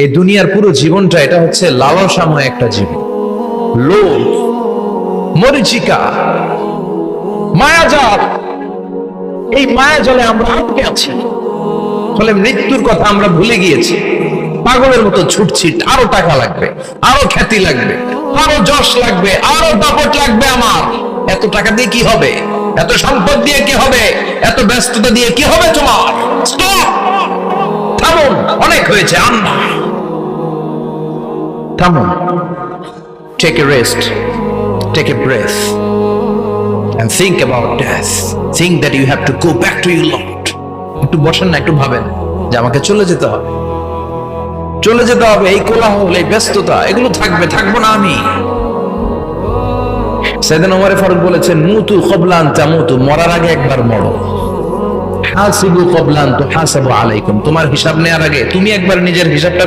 এই দুনিয়ার পুরো জীবনটা এটা হচ্ছে লালসাময় একটা জীবন, লোভ, মরিচিকা, মায়াজাল। এই মায়াজালে আমরা আটকে আছি, ফলে মৃত্যুর কথা আমরা ভুলে গিয়েছি। পাগলের মতো ছুটছি, আরো টাকা লাগবে, আরো খ্যাতি লাগবে, আরো যশ লাগবে, আরো দাপট লাগবে। আমার এত টাকা দিয়ে কি হবে? এত সম্পদ দিয়ে কি হবে? এত ব্যস্ততা দিয়ে কি হবে? তোমার স্টপ, থামুন, অনেক হয়েছে। আম্মা থামুন, take a rest, take a breath and think about death. Think that you have to go back to your Lord. একটু বসেন না, একটু ভাবেন যে আমাকে চলে যেতে হবে, চলে যেতে হবে। এই কোলাহল, এই ব্যস্ততা, এগুলো থাকবে, থাকবো না আমি। সাইয়েদনা ওমর ফারুক বলেছেন, মুতু ক্বাবলা আন তামুতু, মরার আগে একবার মরো। হাসিবু ক্বাবলা আন তুহাসাবু আলাইকুম, তোমার হিসাব নেওয়ার আগে তুমি একবার নিজের হিসাবটা